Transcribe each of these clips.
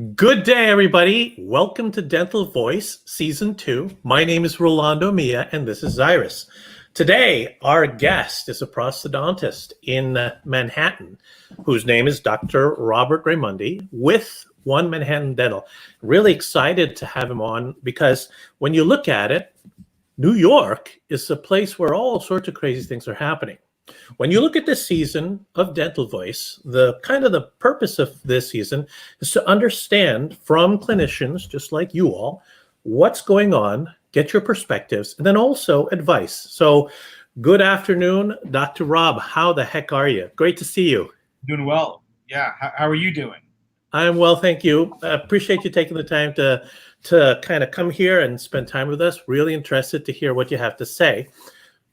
Good day, everybody. Welcome to Dental Voice Season 2. My name is Rolando Mia, and this is Zyris. Today, our guest is a prosthodontist in Manhattan, whose name is Dr. Robert Raimondi with One Manhattan Dental. Really excited to have him on because when you look at it, New York is a place where all sorts of crazy things are happening. When you look at this season of Dental Voice, the purpose of this season is to understand from clinicians, just like you all, what's going on, get your perspectives, and then also advice. So good afternoon, Dr. Rob. How the heck are you? Great to see you. Doing well. Yeah. How are you doing? I'm well, thank you. I appreciate you taking the time to kind of come here and spend time with us. Really interested to hear what you have to say.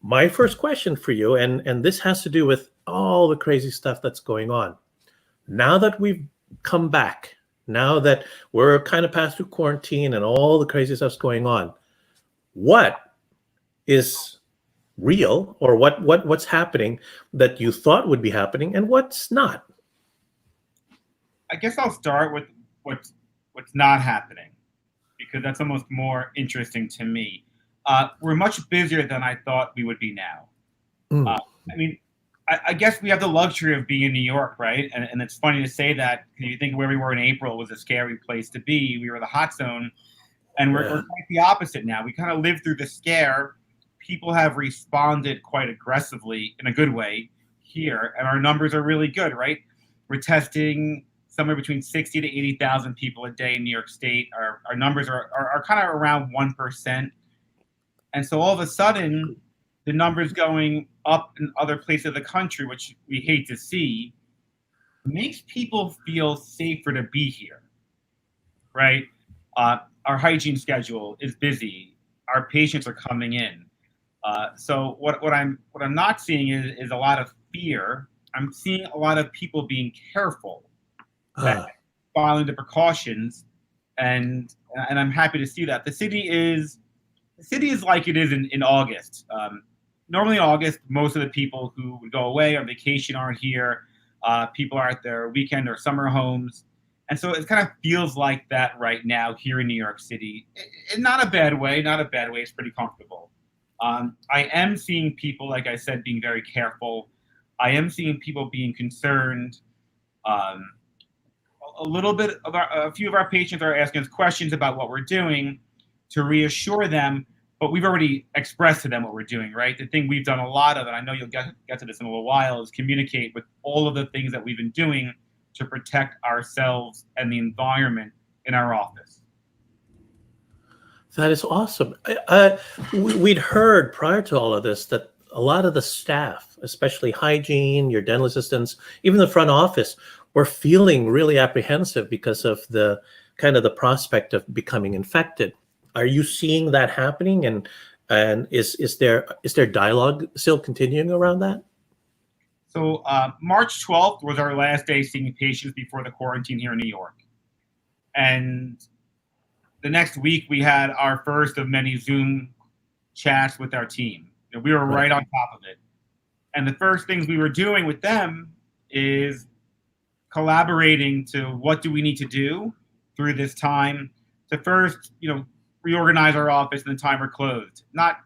My first question for you, and this has to do with all the crazy stuff that's going on. Now that we've come back, now that we're kind of past through quarantine and all the crazy stuff's going on, what is real or what's happening that you thought would be happening and what's not? I guess I'll start with what's not happening because that's almost more interesting to me. We're much busier than I thought we would be now. I guess we have the luxury of being in New York, right? And it's funny to say that because you think where we were in April was a scary place to be. We were the hot zone, and we're quite the opposite now. We kind of lived through the scare. People have responded quite aggressively in a good way here, and our numbers are really good, right? We're testing somewhere between 60 to 80,000 people a day in New York State. Our numbers are kind of around 1%. And so all of a sudden, the numbers going up in other places of the country, which we hate to see, makes people feel safer to be here, right? Our hygiene schedule is busy. Our patients are coming in. So what I'm not seeing is a lot of fear. I'm seeing a lot of people being careful, following the precautions, and I'm happy to see that. The city is like it is in August. Normally in August, most of the people who would go away on vacation aren't here. People are at their weekend or summer homes. And so it kind of feels like that right now here in New York City. Not a bad way. It's pretty comfortable. I am seeing people, like I said, being very careful. I am seeing people being concerned. A few of our patients are asking us questions about what we're doing to reassure them, but we've already expressed to them what we're doing, right? The thing we've done a lot of, and I know you'll get to this in a little while, is communicate with all of the things that we've been doing to protect ourselves and the environment in our office. That is awesome. We'd heard prior to all of this that a lot of the staff, especially hygiene, your dental assistants, even the front office, were feeling really apprehensive because of the prospect of becoming infected. Are you seeing that happening, and is there dialogue still continuing around that? So March 12th was our last day seeing patients before the quarantine here in New York. And the next week we had our first of many Zoom chats with our team. We were right on top of it. And the first things we were doing with them is collaborating to what do we need to do through this time to first, reorganize our office in the time we're closed. Not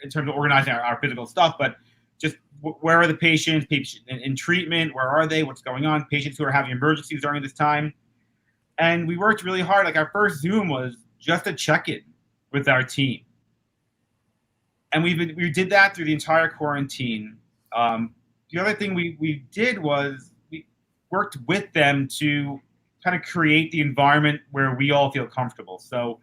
in terms of organizing our physical stuff, but just where are the patients in treatment? Where are they? What's going on? Patients who are having emergencies during this time. And we worked really hard. Like our first Zoom was just a check-in with our team. And we did that through the entire quarantine. The other thing we did was we worked with them to kind of create the environment where we all feel comfortable. So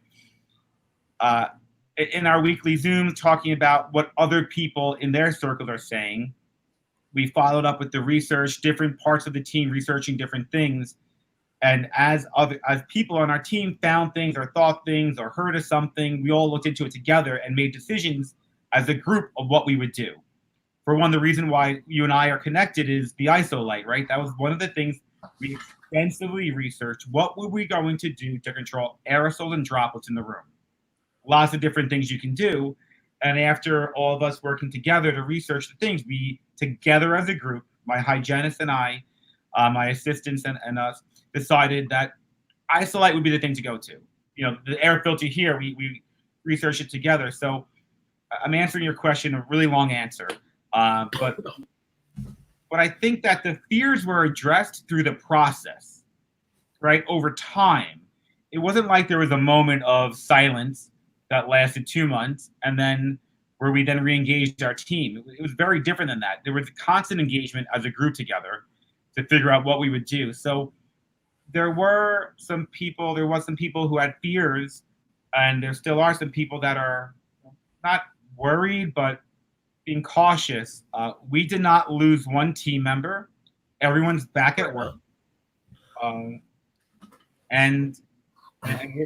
in our weekly Zooms, talking about what other people in their circles are saying, we followed up with the research, different parts of the team researching different things. And as people on our team found things or thought things or heard of something, we all looked into it together and made decisions as a group of what we would do. For one, the reason why you and I are connected is the Isolite, right? That was one of the things we extensively researched. What were we going to do to control aerosols and droplets in the room? Lots of different things you can do. And after all of us working together to research the things, we together as a group, my hygienist and I, my assistants and us, decided that Isolite would be the thing to go to. You know, the air filter here, we researched it together. So I'm answering your question, a really long answer. But I think that the fears were addressed through the process, right? Over time. It wasn't like there was a moment of silence that lasted 2 months and then where we then re-engaged our team. It was very different than that. There was constant engagement as a group together to figure out what we would do. So there was some people who had fears, and there still are some people that are not worried, but being cautious. We did not lose one team member. Everyone's back at work. And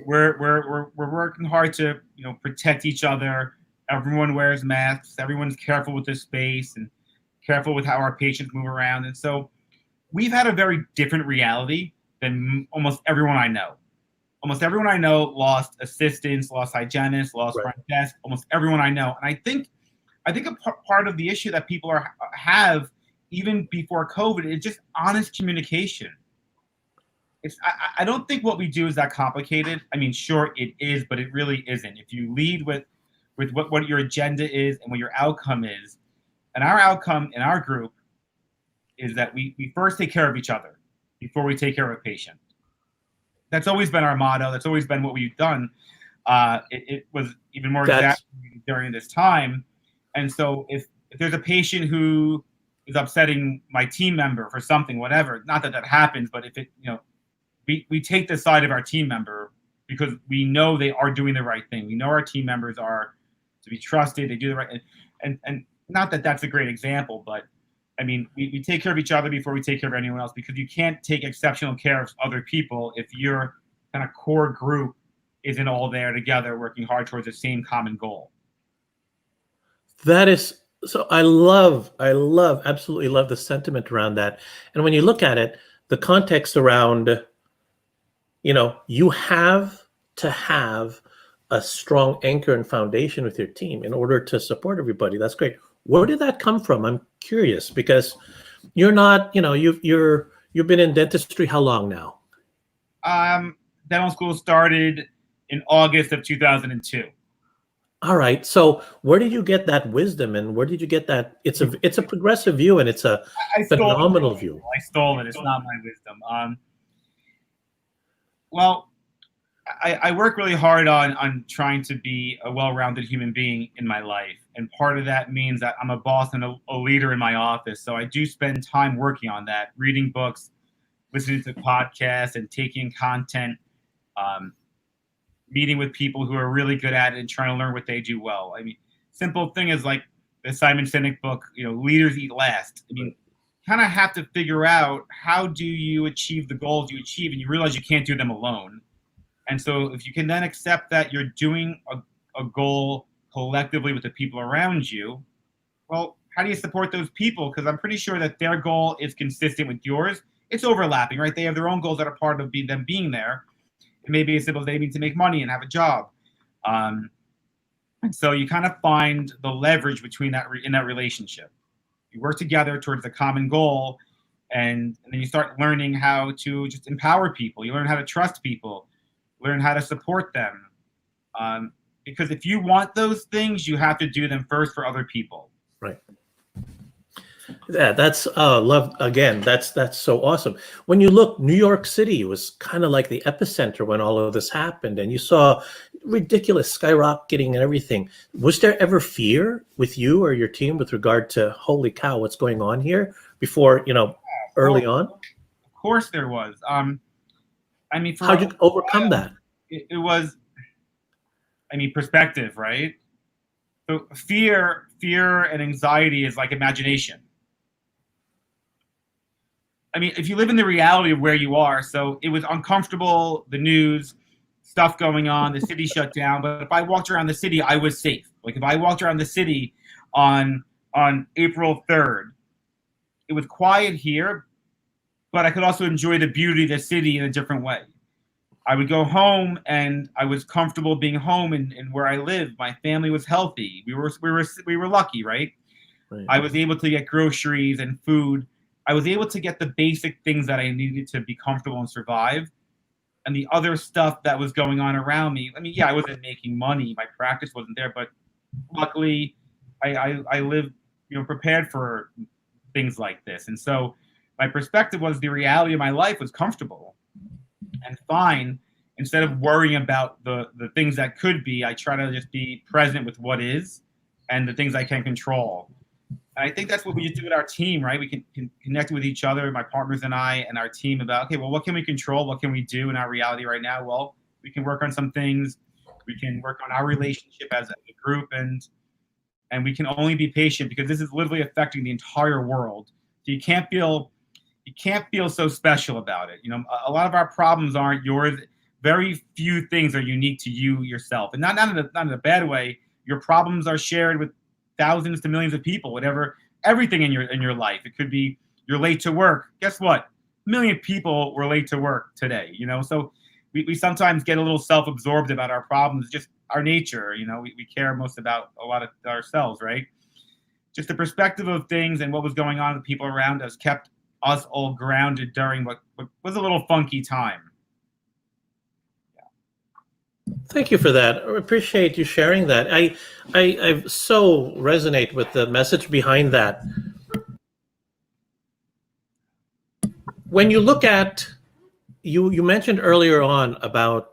we're working hard to protect each other. Everyone wears masks. Everyone's careful with this space and careful with how our patients move around. And so we've had a very different reality than almost everyone I know. Almost everyone I know lost assistants, lost hygienists, lost front desk. Almost everyone I know. And I think a part of the issue that people have even before COVID is just honest communication. I don't think what we do is that complicated. I mean, sure it is, but it really isn't. If you lead with what your agenda is and what your outcome is, and our outcome in our group is that we first take care of each other before we take care of a patient. That's always been our motto. That's always been what we've done. It was even more exacerbated during this time. And so if there's a patient who is upsetting my team member for something, whatever, not that happens, but if it, we take the side of our team member because we know they are doing the right thing. We know our team members are to be trusted. They do the right, and not that that's a great example, but I mean, we take care of each other before we take care of anyone else, because you can't take exceptional care of other people if your kind of core group isn't all there together working hard towards the same common goal. That is so. I absolutely love the sentiment around that. And when you look at it, the context around, you have to have a strong anchor and foundation with your team in order to support everybody. That's great. Where did that come from? I'm curious, because you're not, you've been in dentistry how long now? Dental school started in August of 2002. All right. So where did you get that wisdom, and where did you get that? It's a progressive view, and it's a phenomenal view. I stole it. It's not my wisdom. Well, I work really hard on trying to be a well-rounded human being in my life. And part of that means that I'm a boss and a leader in my office. So I do spend time working on that, reading books, listening to podcasts, and taking content, meeting with people who are really good at it and trying to learn what they do well. I mean, simple thing is like the Simon Sinek book, Leaders Eat Last. I mean, kind of have to figure out how do you achieve the goals you achieve, and you realize you can't do them alone. And so if you can then accept that you're doing a goal collectively with the people around you, well, how do you support those people? Because I'm pretty sure that their goal is consistent with yours. It's overlapping, right? They have their own goals that are part of them being there. It may be as simple as they need to make money and have a job. And so you kind of find the leverage between in that relationship. You work together towards the common goal, and then you start learning how to just empower people. You learn how to trust people, learn how to support them. Because if you want those things, you have to do them first for other people. Right. Yeah, that's love. Again, that's so awesome. When you look, New York City was kind of like the epicenter when all of this happened, and you saw ridiculous skyrocketing and everything. Was there ever fear with you or your team with regard to, holy cow, what's going on here before, early on? Of course there was. I mean, how'd you overcome that? It was, perspective, right? So fear and anxiety is like imagination. I mean, if you live in the reality of where you are, so it was uncomfortable, the news, stuff going on, the city shut down. But if I walked around the city, I was safe. Like if I walked around the city on April 3rd, it was quiet here, but I could also enjoy the beauty of the city in a different way. I would go home and I was comfortable being home and where I lived. My family was healthy. We were lucky, right? I was able to get groceries and food. I was able to get the basic things that I needed to be comfortable and survive. and the other stuff that was going on around me. I mean, yeah, I wasn't making money. My practice wasn't there, but luckily I lived, prepared for things like this. And so my perspective was the reality of my life was comfortable and fine. Instead of worrying about the things that could be, I try to just be present with what is and the things I can control. And I think that's what we just do with our team, right? We can connect with each other, my partners and I and our team about, okay, well, what can we control? What can we do in our reality right now? Well, we can work on some things. We can work on our relationship as a group, and we can only be patient because this is literally affecting the entire world. So you can't feel so special about it. A lot of our problems aren't yours. Very few things are unique to you yourself, and not in a bad way. Your problems are shared with thousands to millions of people. Everything in your life. It could be you're late to work. Guess what? A million people were late to work today. So we sometimes get a little self-absorbed about our problems. Just our nature. We care most about a lot of ourselves, right? Just the perspective of things and what was going on with people around us kept us all grounded during what was a little funky time. Thank you for that. I appreciate you sharing that. I so resonate with the message behind that. When you look at, you mentioned earlier on about,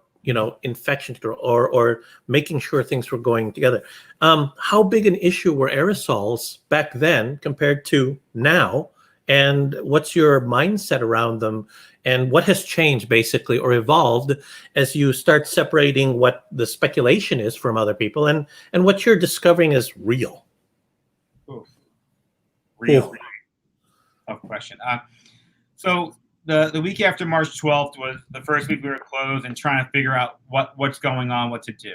infection or making sure things were going together. How big an issue were aerosols back then compared to now? And what's your mindset around them? And what has changed basically or evolved as you start separating what the speculation is from other people and what you're discovering is real? Oof. Real. Tough question. So the week after March 12th was the first week we were closed and trying to figure out what's going on, what to do.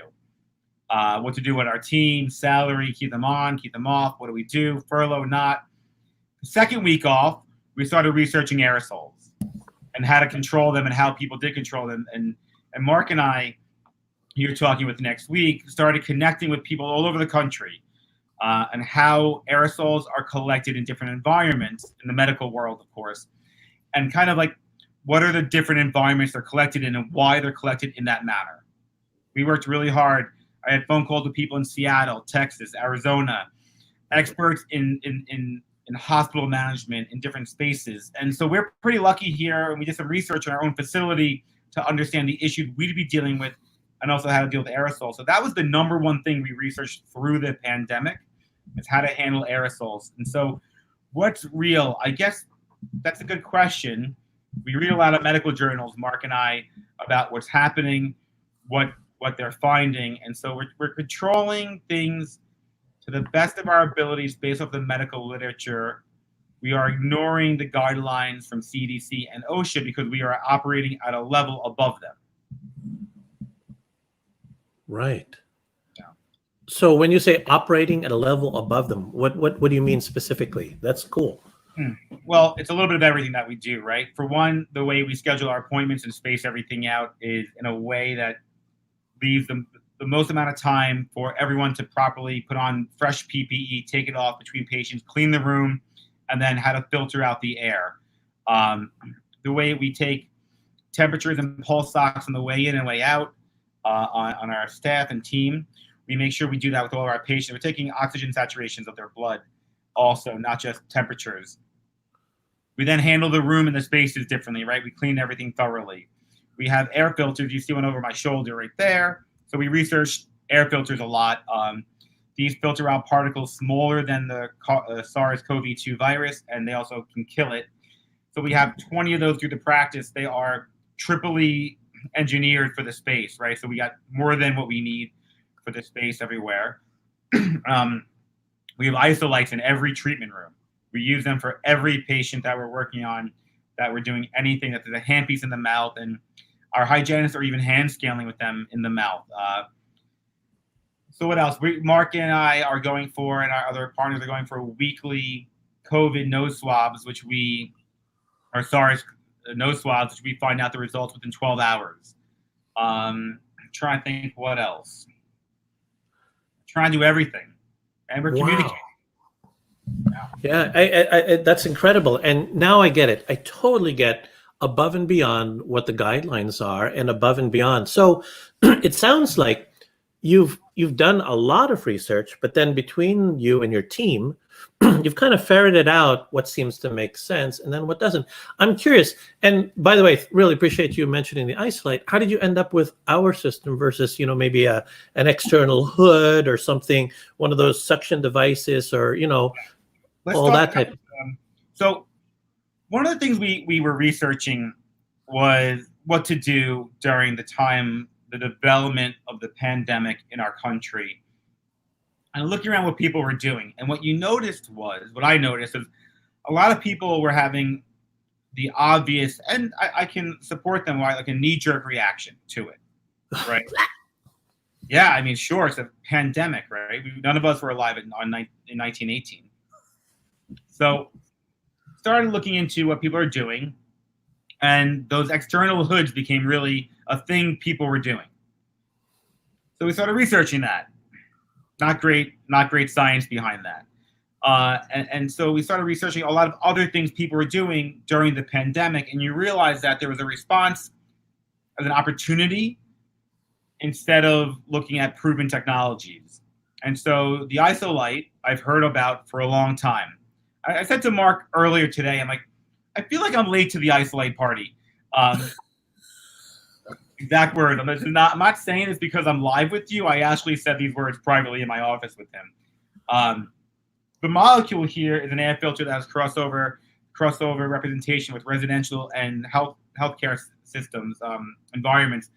What to do with our team, salary, keep them on, keep them off. What do we do? Furlough, not. The second week off, we started researching aerosols and how to control them and how people did control them. And Mark and I, you're talking with next week, started connecting with people all over the country and how aerosols are collected in different environments in the medical world, of course, and kind of like what are the different environments they're collected in and why they're collected in that manner. We worked really hard. I had phone calls with people in Seattle, Texas, Arizona, experts in hospital management in different spaces. And so we're pretty lucky here, and we did some research in our own facility to understand the issues we'd be dealing with and also how to deal with aerosols. So that was the number one thing we researched through the pandemic, is how to handle aerosols. And so what's real? I guess that's a good question. We read a lot of medical journals, Mark and I, about what's happening, what they're finding. And so we're controlling things to the best of our abilities based off the medical literature. We are ignoring the guidelines from CDC and OSHA because we are operating at a level above them. Right. Yeah. So when you say operating at a level above them, what do you mean specifically? That's cool. Well, it's a little bit of everything that we do, right? For one, the way we schedule our appointments and space everything out is in a way that leaves the most amount of time for everyone to properly put on fresh PPE, take it off between patients, clean the room, and then how to filter out the air. The way we take temperatures and pulse ox on the way in and way out on our staff and team, we make sure we do that with all of our patients. We're taking oxygen saturations of their blood also, not just temperatures. We then handle the room and the spaces differently, right? We clean everything thoroughly. We have air filters. You see one over my shoulder right there. So we researched air filters a lot. These filter out particles smaller than the SARS-CoV-2 virus, and they also can kill it. So we have 20 of those through the practice. They are triply engineered for the space, right? So we got more than what we need for the space everywhere. We have isolites in every treatment room. We use them for every patient that we're working on, that we're doing anything, that there's a handpiece in the mouth, and our hygienists are even hand scaling with them in the mouth. So what else? Mark and I are going for, and our other partners are going for weekly COVID nose swabs, SARS nose swabs, which we find out the results within 12 hours. I'm trying to think what else. Trying to do everything, and we're communicating. Yeah, I that's incredible. And now I get it. I totally get above and beyond what the guidelines are and above and beyond. So it sounds like you've done a lot of research, but then between you and your team, you've kind of ferreted out what seems to make sense and then what doesn't. I'm curious, and by the way, really appreciate you mentioning the Isolite. How did you end up with our system versus, maybe an external hood or something, one of those suction devices, or all that type? So one of the things we were researching was what to do during the development of the pandemic in our country, and looking around what people were doing. And what I noticed is a lot of people were having the obvious, and I can support them, like a knee-jerk reaction to it, right? Yeah, I mean, sure, it's a pandemic, right? None of us were alive in 1918. So started looking into what people are doing, and those external hoods became really a thing people were doing. So we started researching that. Not great science behind that. And so we started researching a lot of other things people were doing during the pandemic, and you realize that there was a response as an opportunity instead of looking at proven technologies. And so the Isolite I've heard about for a long time. I said to Mark earlier today, I'm like, I feel like I'm late to the Isolite party. Exact word. I'm not saying this because I'm live with you. I actually said these words privately in my office with him. The molecule here is an air filter that has crossover representation with residential and healthcare systems environments.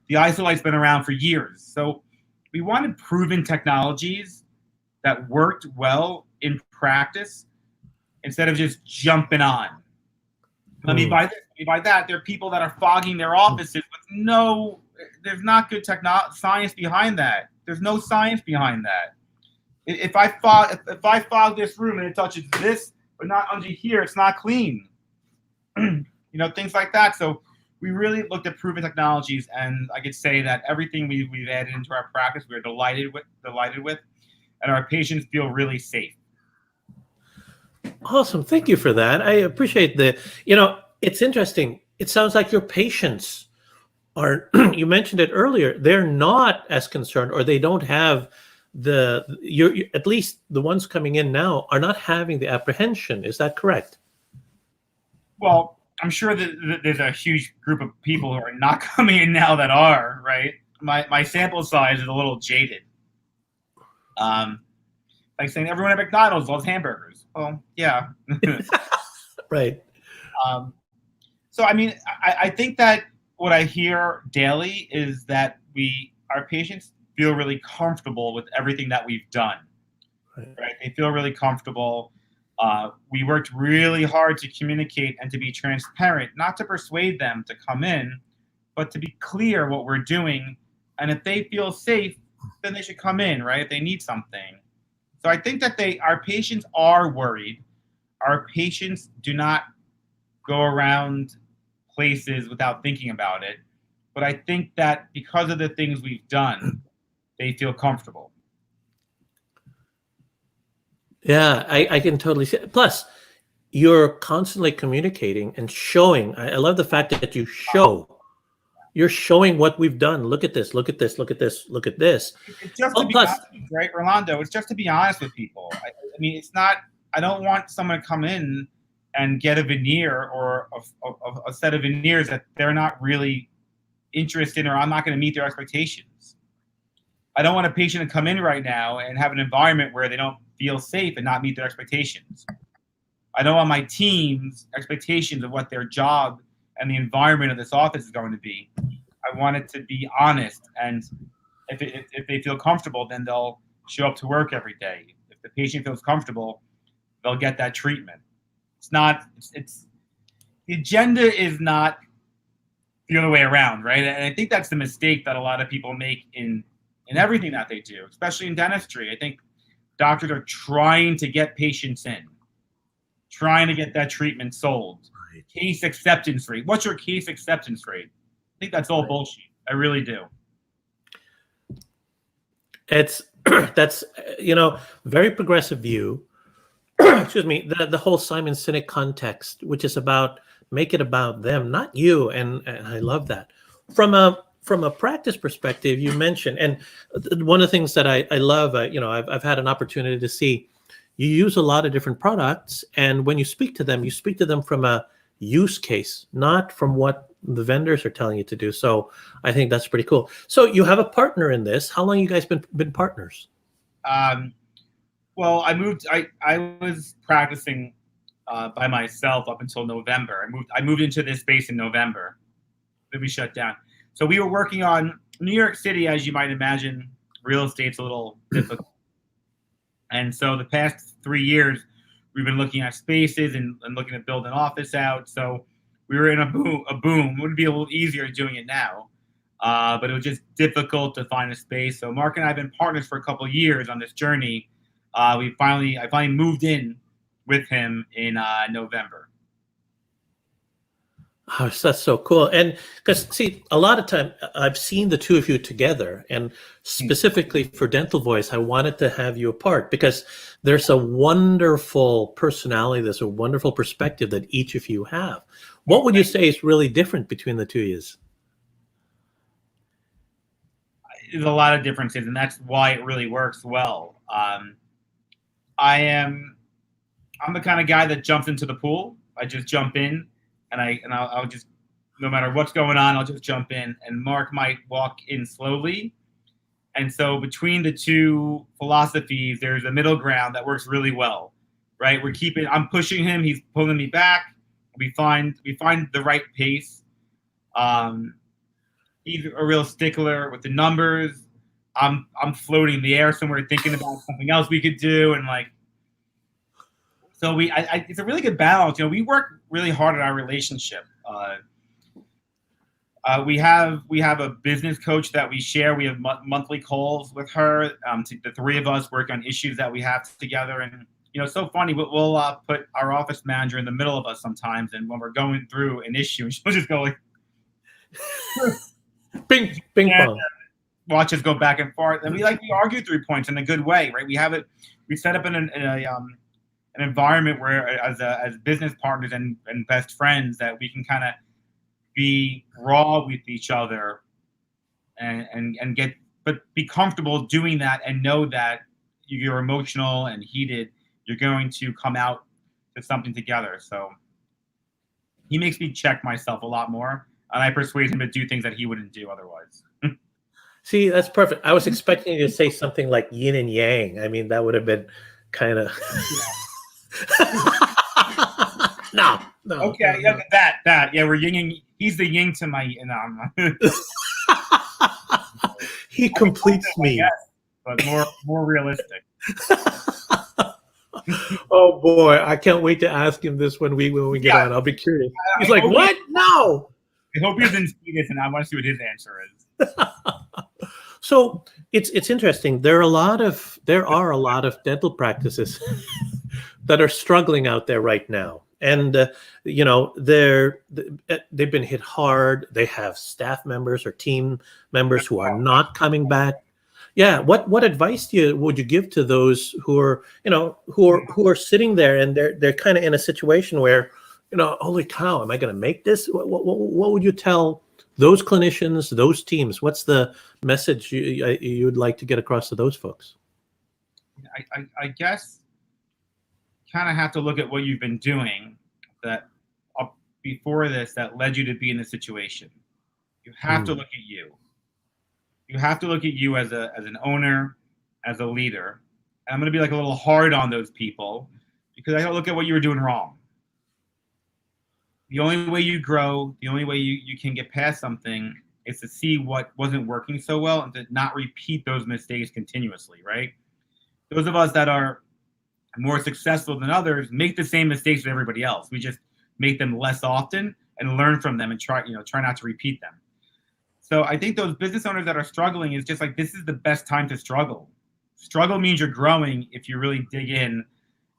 The Isolite's been around for years, so we wanted proven technologies that worked well in practice instead of just jumping on. Let me buy this, let me buy that. There are people that are fogging their offices with there's not good science behind that. There's no science behind that. If I fog this room and it touches this, but not under here, it's not clean. Things like that. So we really looked at proven technologies, and I could say that everything we've added into our practice, we're delighted with, and our patients feel really safe. Awesome. Thank you for that. I appreciate it's interesting. It sounds like your patients are, you mentioned it earlier, they're not as concerned, or they don't have at least the ones coming in now are not having the apprehension. Is that correct? Well, I'm sure that there's a huge group of people who are not coming in now that are, right? My sample size is a little jaded. Like saying everyone at McDonald's loves hamburgers. Well, yeah. Right. So, I mean, I think that what I hear daily is that our patients feel really comfortable with everything that we've done. Right? They feel really comfortable. We worked really hard to communicate and to be transparent, not to persuade them to come in, but to be clear what we're doing. And if they feel safe, then they should come in, right? If they need something. So I think that our patients are worried. Our patients do not go around places without thinking about it. But I think that because of the things we've done, they feel comfortable. Yeah, I can totally see it. Plus, you're constantly communicating and showing. I love the fact that you're showing what we've done. Look at this, look at this, look at this, look at this. It's just to be honest, right, Rolando? It's just to be honest with people. I mean, it's not, I don't want someone to come in and get a veneer or a set of veneers that they're not really interested in, or I'm not going to meet their expectations. I don't want a patient to come in right now and have an environment where they don't feel safe and not meet their expectations. I don't want my team's expectations of what their job and the environment of this office is going to be. I want it to be honest, and if they feel comfortable, then they'll show up to work every day. If the patient feels comfortable, they'll get that treatment. It's the agenda is not the other way around, right? And I think that's the mistake that a lot of people make in everything that they do, especially in dentistry. I think doctors are trying to get patients in, trying to get that treatment sold. Right. Case acceptance rate. What's your case acceptance rate? I think that's all bullshit. I really do. That's very progressive view. Excuse me. The whole Simon Sinek context, which is about make it about them, not you. And I love that. From a practice perspective, you mentioned, and one of the things that I love, I've had an opportunity to see you use a lot of different products, and when you speak to them, you speak to them from a use case, not from what the vendors are telling you to do. So I think that's pretty cool. So you have a partner in this. How long you guys been partners? Well, I was practicing by myself up until November. I moved into this space in November. Then we shut down. So we were working on New York City, as you might imagine. Real estate's a little difficult. And so the past 3 years, we've been looking at spaces and looking to build an office out. So we were in a boom. It would be a little easier doing it now. But it was just difficult to find a space. So Mark and I have been partners for a couple of years on this journey. I finally moved in with him in November. Oh, that's so cool. And because, see, a lot of time I've seen the two of you together, and specifically for Dental Voice, I wanted to have you apart because there's a wonderful personality, there's a wonderful perspective that each of you have. What would you say is really different between the two of you? There's a lot of differences, and that's why it really works well. I'm the kind of guy that jumps into the pool. I just jump in. And I'll just, no matter what's going on, I'll just jump in. And Mark might walk in slowly. And so between the two philosophies, there's a middle ground that works really well, right? I'm pushing him, he's pulling me back. We find the right pace. He's a real stickler with the numbers. I'm floating in the air somewhere, thinking about something else we could do, and like. So it's a really good balance. We work really hard at our relationship. We have a business coach that we share. We have monthly calls with her. The three of us work on issues that we have together. And it's so funny. We'll put our office manager in the middle of us sometimes, and when we're going through an issue, she'll just go like, "Ping, ping pong." Watch us go back and forth, and we argue 3 points in a good way, right? We set up an environment where as business partners and best friends that we can kind of be raw with each other and be comfortable doing that, and know that you're emotional and heated, you're going to come out to something together. So he makes me check myself a lot more, and I persuade him to do things that he wouldn't do otherwise. See, that's perfect. I was expecting you to say something like yin and yang. I mean, that would have been kind of no. Okay, no. That yeah, we're yin and he's the yin to my yin. He completes me, but more realistic. Oh boy, I can't wait to ask him this when we get on. I'll be curious. He's like, "What? No." I hope he doesn't see this, and I want to see what his answer is. So it's interesting. There are a lot of dental practices that are struggling out there right now, and they've been hit hard. They have staff members or team members who are not coming back. Yeah, what advice would you give to those who are sitting there and they're kind of in a situation where, holy cow, am I going to make this? What would you tell those clinicians, those teams? What's the message you'd like to get across to those folks? I guess kind of have to look at what you've been doing that before this that led you to be in this situation. You have to look at you. You have to look at you as an owner, as a leader. And I'm going to be like a little hard on those people because I got to look at what you were doing wrong. The only way you grow, the only way you can get past something is to see what wasn't working so well and to not repeat those mistakes continuously, right? Those of us that are more successful than others make the same mistakes as everybody else. We just make them less often and learn from them and try not to repeat them. So I think those business owners that are struggling is just like, this is the best time to struggle. Struggle means you're growing if you really dig in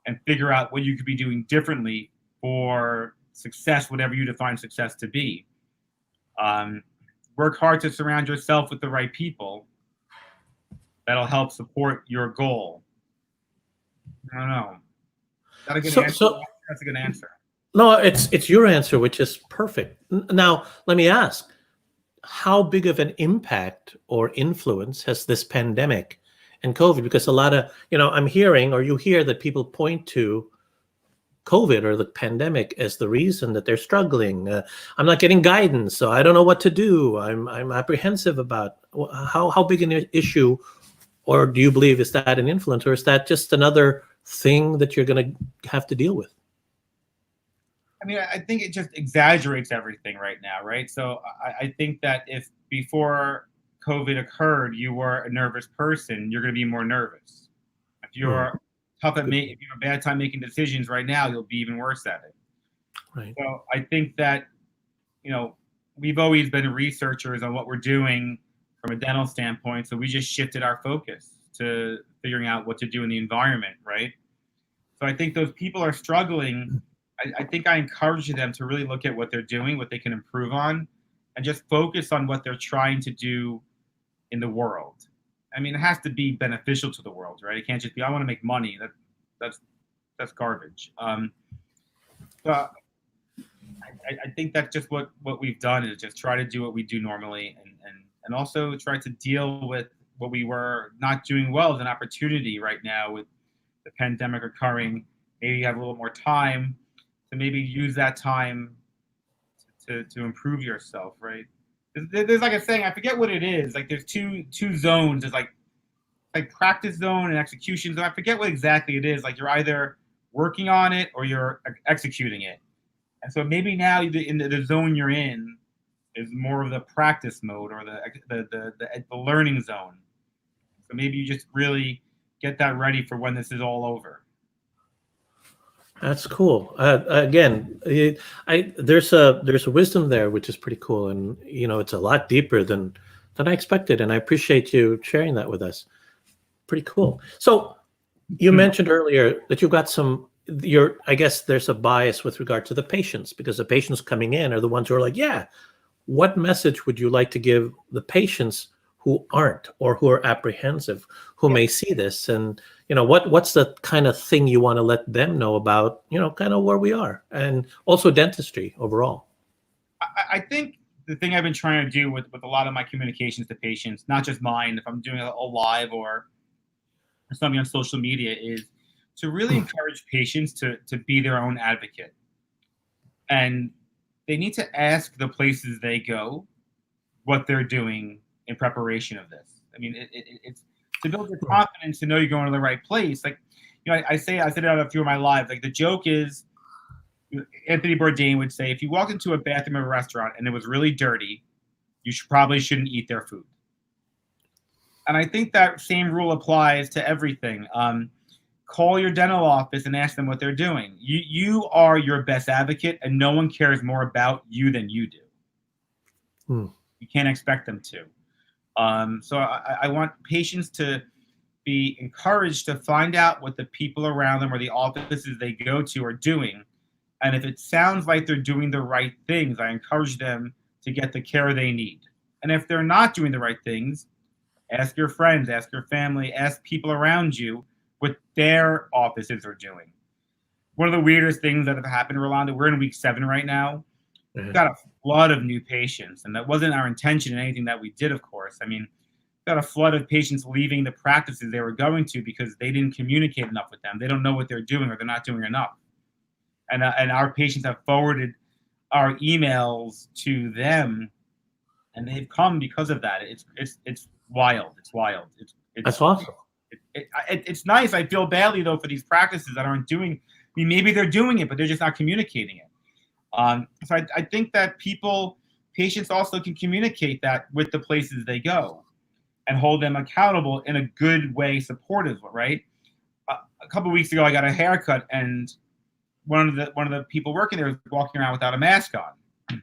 and figure out what you could be doing differently for success, whatever you define success to be. Work hard to surround yourself with the right people that'll help support your goal. I don't know. Is that a good answer? That's a good answer. No, it's your answer, which is perfect. Now, let me ask, how big of an impact or influence has this pandemic and COVID? Because a lot of, I'm hearing, or you hear that people point to COVID or the pandemic as the reason that they're struggling. I'm not getting guidance, so I don't know what to do. I'm apprehensive about how big an issue, or do you believe is that an influence, or is that just another thing that you're going to have to deal with? I mean, I think it just exaggerates everything right now, right? So I think that if before COVID occurred, you were a nervous person, you're going to be more nervous. If you're tough at if you have a bad time making decisions right now, you'll be even worse at it. Right. So I think that, we've always been researchers on what we're doing from a dental standpoint. So we just shifted our focus to figuring out what to do in the environment, right? So I think those people are struggling. I think I encourage them to really look at what they're doing, what they can improve on, and just focus on what they're trying to do in the world. I mean, it has to be beneficial to the world, right? It can't just be, I want to make money. That's garbage. So I think that's just what we've done, is just try to do what we do normally, and also try to deal with what we were not doing well as an opportunity right now with the pandemic occurring. Maybe you have a little more time to maybe use that time to improve yourself, right? There's like a saying, I forget what it is. Like there's two zones. There's like practice zone and execution zone. I forget what exactly it is. Like you're either working on it or you're executing it. And so maybe now in the zone you're in is more of the practice mode, or the learning zone. So maybe you just really get that ready for when this is all over. That's cool. Again, there's a wisdom there, which is pretty cool, and it's a lot deeper than I expected, and I appreciate you sharing that with us. Pretty cool. So you mentioned earlier that you've got I guess there's a bias with regard to the patients, because the patients coming in are the ones who are like, yeah, what message would you like to give the patients who aren't, or who are apprehensive, who may see this, and what's the kind of thing you want to let them know about, kind of where we are, and also dentistry overall? I think the thing I've been trying to do with a lot of my communications to patients, not just mine, if I'm doing a live or something on social media, is to really encourage patients to be their own advocate. And they need to ask the places they go what they're doing in preparation of this. I mean, it's to build your confidence, to know you're going to the right place. Like, I said it on a few of my lives. Like the joke is, Anthony Bourdain would say, if you walked into a bathroom of a restaurant and it was really dirty, you probably shouldn't eat their food. And I think that same rule applies to everything. Call your dental office and ask them what they're doing. You are your best advocate, and no one cares more about you than you do. You can't expect them to. So I want patients to be encouraged to find out what the people around them or the offices they go to are doing. And if it sounds like they're doing the right things, I encourage them to get the care they need. And if they're not doing the right things, ask your friends, ask your family, ask people around you what their offices are doing. One of the weirdest things that have happened, Rolando, we're in week 7 right now. We've got a flood of new patients, and that wasn't our intention in anything that we did, of course. I mean, we've got a flood of patients leaving the practices they were going to because they didn't communicate enough with them. They don't know what they're doing, or they're not doing enough. And our patients have forwarded our emails to them, and they've come because of that. It's wild. It's wild. That's awesome. It's nice. I feel badly though for these practices that aren't doing. I mean, maybe they're doing it, but they're just not communicating it. So I think that patients also can communicate that with the places they go, and hold them accountable in a good way, supportive, right? A couple of weeks ago, I got a haircut, and one of the people working there was walking around without a mask on,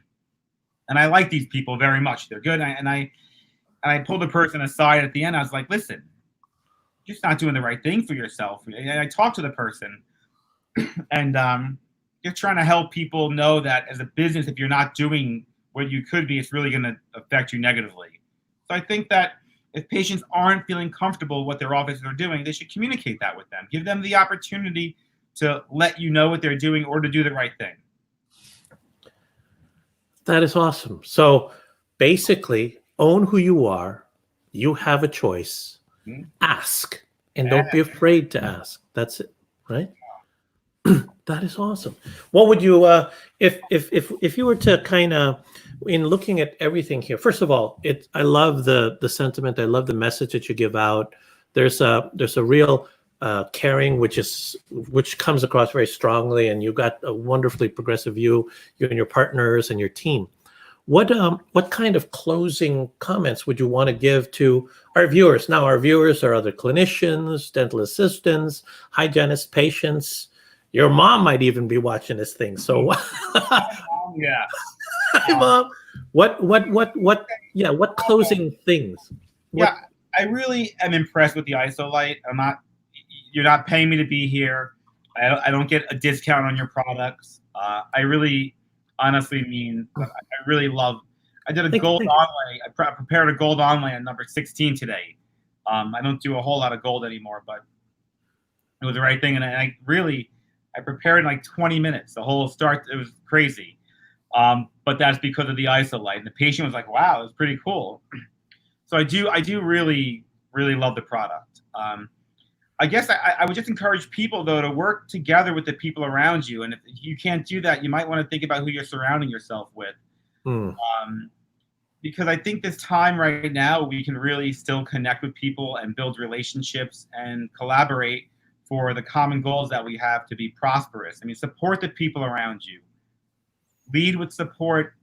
and I like these people very much. They're good, and I pulled the person aside at the end. I was like, "Listen, you're just not doing the right thing for yourself." And I talked to the person, and you're trying to help people know that as a business, if you're not doing what you could be, it's really going to affect you negatively. So I think that if patients aren't feeling comfortable what their offices are doing, they should communicate that with them. Give them the opportunity to let you know what they're doing or to do the right thing. That is awesome. So basically, own who you are. You have a choice. Mhm. Ask, and Yeah. don't be afraid to ask. That's it, right? That is awesome. What would you, if you were to kind of, in looking at everything here? First of all, I love the sentiment. I love the message that you give out. There's a real caring, which comes across very strongly, and you got a wonderfully progressive view. You and your partners and your team. What kind of closing comments would you want to give to our viewers? Now, our viewers are other clinicians, dental assistants, hygienists, patients. Your mom might even be watching this thing. So, Yeah. hi, Mom. What closing things? Yeah, I really am impressed with the Isolite. You're not paying me to be here. I don't get a discount on your products. I really, honestly mean, I really love. I did a gold onlay. I prepared a gold onlay on number 16 today. I don't do a whole lot of gold anymore, but it was the right thing, and I prepared in like 20 minutes. The whole start, it was crazy. But that's because of the Isolite. And the patient was like, "Wow, it was pretty cool." So I do really, really love the product. I guess I would just encourage people, though, to work together with the people around you. And if you can't do that, you might want to think about who you're surrounding yourself with. Because I think this time right now, we can really still connect with people and build relationships and collaborate for the common goals that we have to be prosperous. I mean, support the people around you. Lead with support.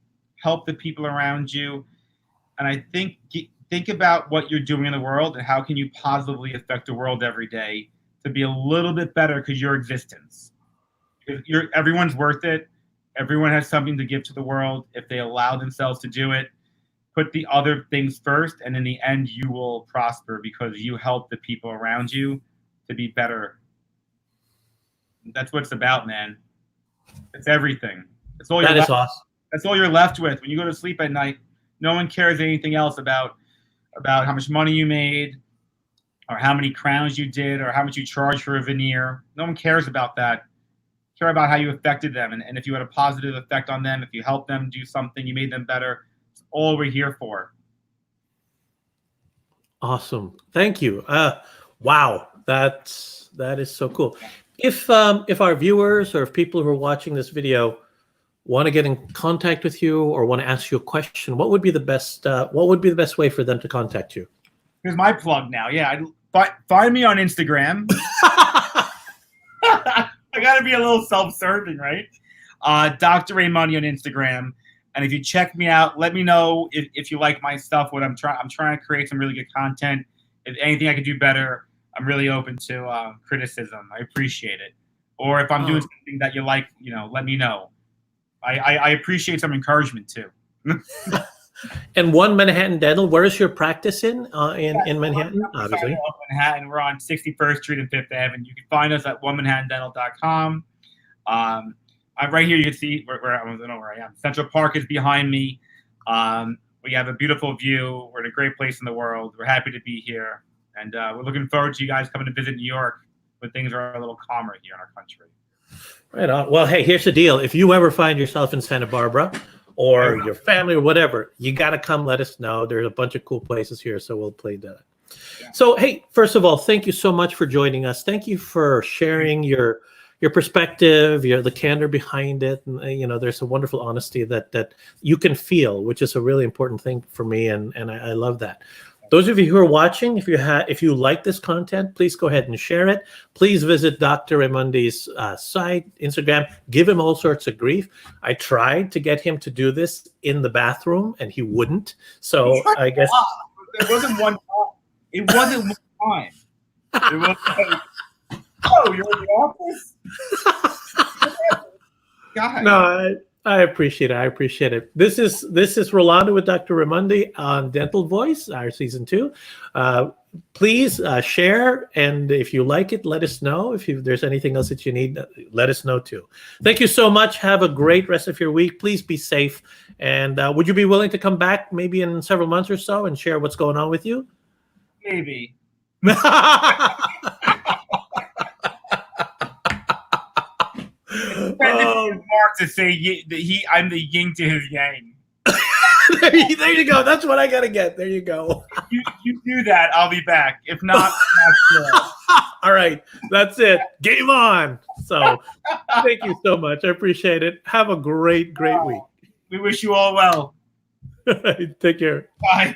Help the people around you. And I think about what you're doing in the world and how can you positively affect the world every day to be a little bit better because your existence. Everyone's worth it. Everyone has something to give to the world if they allow themselves to do it. Put the other things first, and in the end, you will prosper because you help the people around you to be better. That's what it's about, man. It's everything. It's all That is awesome. That's all you're left with when you go to sleep at night. No one cares anything else about how much money you made or how many crowns you did or how much you charged for a veneer. No one cares about that. Care about how you affected them, and if you had a positive effect on them, if you helped them do something, you made them better. It's all we're here for. Awesome. Thank you. Wow. That is so cool. If our viewers or if people who are watching this video want to get in contact with you or want to ask you a question, what would be the best way for them to contact you? Here's my plug now. Yeah, find me on Instagram. I got to be a little self-serving, right? Dr. Raimondi on Instagram. And if you check me out, let me know if you like my stuff. I'm trying to create some really good content. If anything I can do better, I'm really open to criticism. I appreciate it. Or if I'm doing something that you like, let me know. I appreciate some encouragement too. And One Manhattan Dental, where is your practice in Manhattan? Obviously, Manhattan. We're on 61st Street and 5th Avenue. You can find us at onemanhattandental.com. I'm right here. You can see where I don't know where I am. Central Park is behind me. We have a beautiful view. We're in a great place in the world. We're happy to be here, and we're looking forward to you guys coming to visit New York when things are a little calmer here in our country. Right on. Well, hey, here's the deal. If you ever find yourself in Santa Barbara or your family or whatever, you got to come let us know. There's a bunch of cool places here, so we'll play that. Yeah. So, hey, first of all, thank you so much for joining us. Thank you for sharing your perspective, the candor behind it. And, there's a wonderful honesty that you can feel, which is a really important thing for me, and I love that. Those of you who are watching, if you like this content, please go ahead and share it. Please visit Dr. Raimondi's site, Instagram. Give him all sorts of grief. I tried to get him to do this in the bathroom, and he wouldn't. So I guess it wasn't one time. It wasn't one time. It was like, oh, you're in the office? God. No, I appreciate it. I appreciate it. This is Rolando with Dr. Raimondi on Dental Voice, our season 2. Please share, and if you like it, let us know. If there's anything else that you need, let us know too. Thank you so much. Have a great rest of your week. Please be safe. And would you be willing to come back maybe in several months or so and share what's going on with you? Maybe. Oh. Mark to say I'm the yin to his yang. There you go. That's what I gotta get. There you go. You do that, I'll be back. If not, I'm not sure. All right, that's it. Game on. So, thank you so much. I appreciate it. Have a great week. We wish you all well. Take care. Bye.